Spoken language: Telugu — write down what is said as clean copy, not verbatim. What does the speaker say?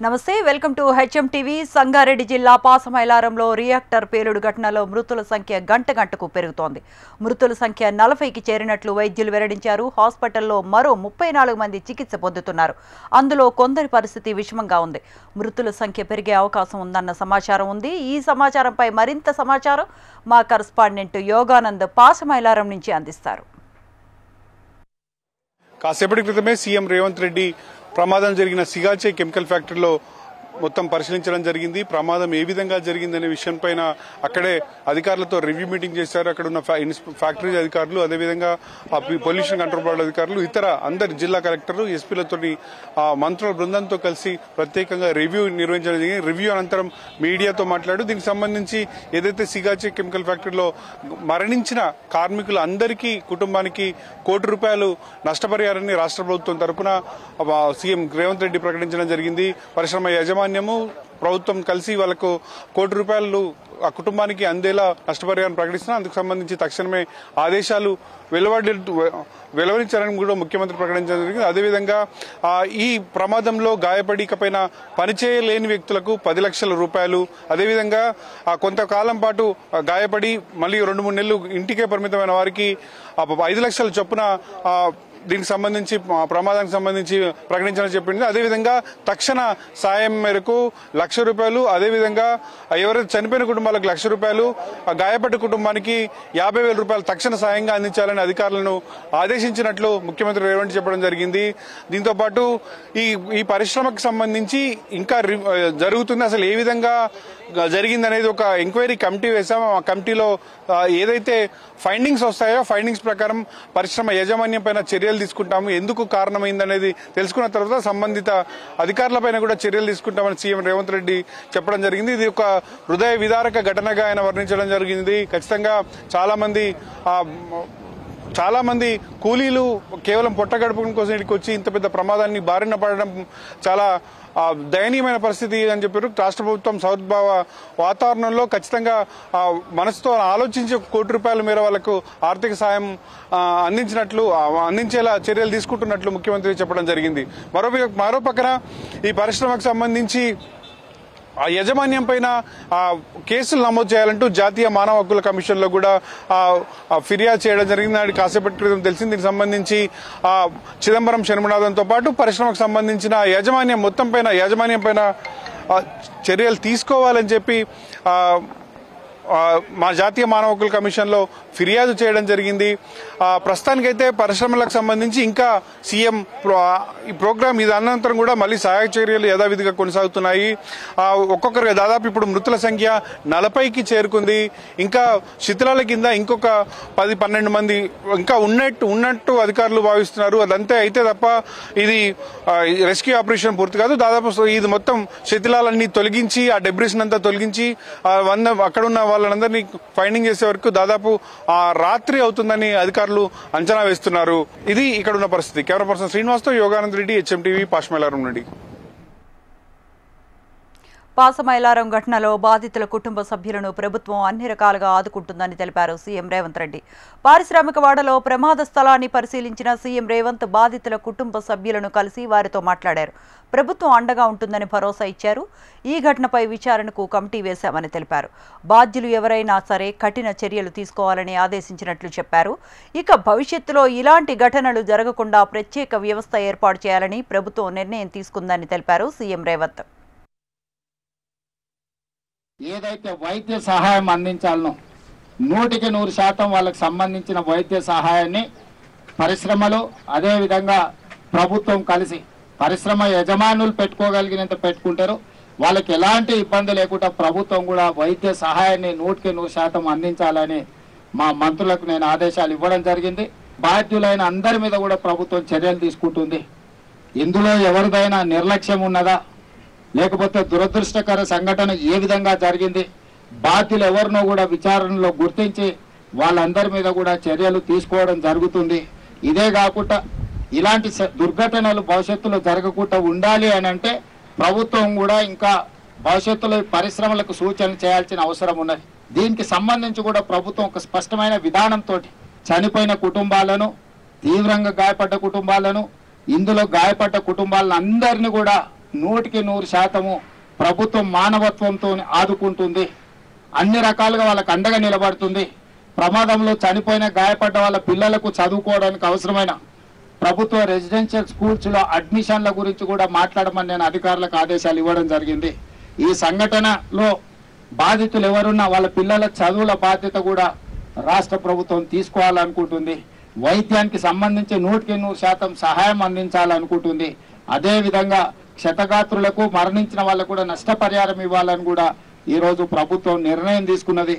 నమస్తే welcome to HM TV. Sangareddy జిల్లా పాసమైలారంలో రియాక్టర్ పేలుడు ఘటనలో మృతుల సంఖ్య గంటకు పెరుగుతోంది. మృతుల సంఖ్య 40కి చేరినట్లు వైద్యులు వెల్లడించారు. హాస్పిటల్లో మరో 34 మంది చికిత్స పొందుతున్నారు. అందులో కొందరి పరిస్థితి విషమంగా ఉంది. మృతుల సంఖ్య పెరిగే అవకాశం ఉందన్న సమాచారం ఉంది. ఈ సమాచారంపై మరింత సమాచారం మా కరెస్పాండెంట్ యోగానంద్ పాసమైలారం నుంచి అందిస్తారు. కాసేపటి క్రితమే సీఎం రేవంత్ రెడ్డి ప్రమాదం జరిగిన సిగాచే కెమికల్ ఫ్యాక్టరీలో మొత్తం పరిశీలించడం జరిగింది. ప్రమాదం ఏ విధంగా జరిగిందనే విషయం పైన అక్కడే అధికారులతో రివ్యూ మీటింగ్ చేశారు. అక్కడ ఉన్న ఫ్యాక్టరీ అధికారులు, అదేవిధంగా పొల్యూషన్ కంట్రోల్ బోర్డు అధికారులు, ఇతర అందరి జిల్లా కలెక్టర్లు, ఎస్పీలతో మంత్రుల బృందంతో కలిసి ప్రత్యేకంగా రివ్యూ నిర్వహించడం జరిగింది. రివ్యూ అనంతరం మీడియాతో మాట్లాడు దీనికి సంబంధించి ఏదైతే సిగాచే కెమికల్ ఫ్యాక్టరీలో మరణించిన కార్మికులు అందరికీ కుటుంబానికి ₹1 నష్టపరిహారాన్ని రాష్ట్ర ప్రభుత్వం తరఫున సీఎం రేవంత్ రెడ్డి ప్రకటించడం జరిగింది. పరిశ్రమ యాజమాన్యము ప్రభుత్వం కలిసి వాళ్లకు ₹1 ఆ కుటుంబానికి అందేలా నష్టపరిహారం ప్రకటిస్తున్నా. అందుకు సంబంధించి తక్షణమే ఆదేశాలు వెలువరించారని కూడా ముఖ్యమంత్రి ప్రకటించడం జరిగింది. అదేవిధంగా ఈ ప్రమాదంలో గాయపడి ఇకపైన పనిచేయలేని వ్యక్తులకు ₹10 లక్షలు, అదేవిధంగా కొంతకాలం పాటు గాయపడి మళ్ళీ 2-3 నెలలు ఇంటికే పరిమితమైన వారికి 5 లక్షల చొప్పున దీనికి సంబంధించి ప్రమాదానికి సంబంధించి ప్రకటించాలని చెప్పింది. అదేవిధంగా తక్షణ సాయం మేరకు ₹1,00,000, అదేవిధంగా ఎవరైతే చనిపోయిన కుటుంబాలకు ₹1,00,000, గాయపడ్డ కుటుంబానికి ₹50,000 తక్షణ సాయంగా అందించాలని అధికారులను ఆదేశించినట్లు ముఖ్యమంత్రి రేవంత్ చెప్పడం జరిగింది. దీంతో పాటు ఈ పరిశ్రమకు సంబంధించి ఇంకా జరుగుతుంది, అసలు ఏ విధంగా జరిగిందనేది ఒక ఎంక్వైరీ కమిటీ వేశాం. ఆ కమిటీలో ఏదైతే ఫైండింగ్స్ వస్తాయో ఫైండింగ్స్ ప్రకారం పరిశ్రమ యాజమాన్యం పైన చర్యలు తీసుకుంటాము. ఎందుకు కారణమైందనేది తెలుసుకున్న తర్వాత సంబంధిత అధికారులపైన కూడా చర్యలు తీసుకుంటామని సీఎం రేవంత్ రెడ్డి చెప్పడం జరిగింది. ఇది ఒక హృదయ విదారక ఘటనగా ఆయన వర్ణించడం జరిగింది. ఖచ్చితంగా చాలా మంది కూలీలు కేవలం పొట్టగడపడం కోసం ఇక్కడికి వచ్చి ఇంత పెద్ద ప్రమాదాన్ని బారిన పడడం చాలా దయనీయమైన పరిస్థితి అని చెప్పారు. రాష్ట్ర ప్రభుత్వం సౌద్భావ వాతావరణంలో ఖచ్చితంగా మనసుతో ఆలోచించి ₹1 మేర వాళ్లకు ఆర్థిక సాయం అందించేలా చర్యలు తీసుకుంటున్నట్లు ముఖ్యమంత్రి చెప్పడం జరిగింది. మరో పక్కన ఈ పరిశ్రమకు సంబంధించి ఆ యాజమాన్యం పైన కేసులు నమోదు చేయాలంటూ జాతీయ మానవ హక్కుల కమిషన్ లో కూడా ఫిర్యాదు చేయడం జరిగింది. కాసేపటి క్రితం తెలిసింది. దీనికి సంబంధించి చిదంబరం శర్మనాథన్తో పాటు పరిశ్రమకు సంబంధించిన యాజమాన్యం పైన చర్యలు తీసుకోవాలని చెప్పి మా జాతీయ మానవ హక్కుల కమిషన్ లో ఫిర్యాదు చేయడం జరిగింది. ప్రస్తుతానికైతే పరిశ్రమలకు సంబంధించి ఇంకా సీఎం ఈ ప్రోగ్రాం ఇది అనంతరం కూడా మళ్ళీ సహాయక చర్యలు యథావిధిగా కొనసాగుతున్నాయి. ఒక్కొక్కరుగా దాదాపు ఇప్పుడు మృతుల సంఖ్య 40కి చేరుకుంది. ఇంకా శిథిలాల కింద ఇంకొక 10-12 మంది ఇంకా ఉన్నట్టు అధికారులు భావిస్తున్నారు. అదంతే అయితే తప్ప ఇది రెస్క్యూ ఆపరేషన్ పూర్తి కాదు. దాదాపు ఇది మొత్తం శిథిలాలన్నీ తొలగించి ఆ డెబ్రిస్ అంతా తొలగించి అక్కడున్న వాళ్ళందరినీ ఫైండింగ్ చేసే వరకు దాదాపు రాత్రి అవుతుందని అధికారులు అంచనా వేస్తున్నారు. ఇది ఇక్కడ ఉన్న పరిస్థితి. కెమెరా పర్సన్ శ్రీనివాస్తో యోగానంద్ రెడ్డి, హెచ్ఎం టీవీ, పాసమైలారం నుండి. పాసమైలారం ఘటనలో బాధితుల కుటుంబ సభ్యులను ప్రభుత్వం అన్ని రకాలుగా ఆదుకుంటుందని తెలిపారు సీఎం రేవంత్ రెడ్డి. పారిశ్రామిక వాడలో ప్రమాద స్థలాన్ని పరిశీలించిన సీఎం రేవంత్ బాధితుల కుటుంబ సభ్యులను కలిసి వారితో మాట్లాడారు. ప్రభుత్వం అండగా ఉంటుందని భరోసా ఇచ్చారు. ఈ ఘటనపై విచారణకు కమిటీ వేశామని తెలిపారు. బాధ్యులు ఎవరైనా సరే కఠిన చర్యలు తీసుకోవాలని ఆదేశించినట్లు చెప్పారు. ఇక భవిష్యత్తులో ఇలాంటి ఘటనలు జరగకుండా ప్రత్యేక వ్యవస్థ ఏర్పాటు చేయాలని ప్రభుత్వం నిర్ణయం తీసుకుందని తెలిపారు సీఎం రేవంత్. ఏదైతే వైద్య సహాయం అందించాలనో 100% వాళ్ళకి సంబంధించిన వైద్య సహాయాన్ని పరిశ్రమలు అదేవిధంగా ప్రభుత్వం కలిసి పరిశ్రమ యజమానులు పెట్టుకోగలిగినంత పెట్టుకుంటారు. వాళ్ళకి ఎలాంటి ఇబ్బంది లేకుండా ప్రభుత్వం కూడా వైద్య సహాయాన్ని 100% అందించాలని మా మంత్రులకు నేను ఆదేశాలు ఇవ్వడం జరిగింది. బాధ్యులైన అందరి మీద కూడా ప్రభుత్వం చర్యలు తీసుకుంటుంది. ఇందులో ఎవరిదైనా నిర్లక్ష్యం ఉన్నదా, లేకపోతే దురదృష్టకర సంఘటన ఏ విధంగా జరిగింది, బాధ్యులు ఎవరినో కూడా విచారణలో గుర్తించి వాళ్ళందరి మీద కూడా చర్యలు తీసుకోవడం జరుగుతుంది. ఇదే కాకుండా ఇలాంటి దుర్ఘటనలు భవిష్యత్తులో జరగకుండా ఉండాలి అని అంటే ప్రభుత్వం కూడా ఇంకా భవిష్యత్తులో పరిశ్రమలకు సూచనలు చేయాల్సిన అవసరం ఉన్నది. దీనికి సంబంధించి కూడా ప్రభుత్వం ఒక స్పష్టమైన విధానంతో చనిపోయిన కుటుంబాలను, తీవ్రంగా గాయపడ్డ కుటుంబాలను, ఇందులో గాయపడ్డ కుటుంబాలను అందరినీ కూడా 100% ప్రభుత్వం మానవత్వంతో ఆదుకుంటుంది. అన్ని రకాలుగా వాళ్ళకు అండగా నిలబడుతుంది. ప్రమాదంలో చనిపోయిన గాయపడ్డ వాళ్ళ పిల్లలకు చదువుకోవడానికి అవసరమైన ప్రభుత్వ రెసిడెన్షియల్ స్కూల్స్లో అడ్మిషన్ల గురించి కూడా మాట్లాడమని నేను అధికారులకు ఆదేశాలు ఇవ్వడం జరిగింది. ఈ సంఘటనలో బాధితులు ఎవరున్నా వాళ్ళ పిల్లల చదువుల బాధ్యత కూడా రాష్ట్ర ప్రభుత్వం తీసుకోవాలనుకుంటుంది. వైద్యానికి సంబంధించి 100% సహాయం అందించాలనుకుంటుంది. అదేవిధంగా క్షతగాత్రులకు మరణించిన వాళ్ళకు కూడా నష్టపరిహారం ఇవ్వాలని కూడా ఈరోజు ప్రభుత్వం నిర్ణయం తీసుకున్నది.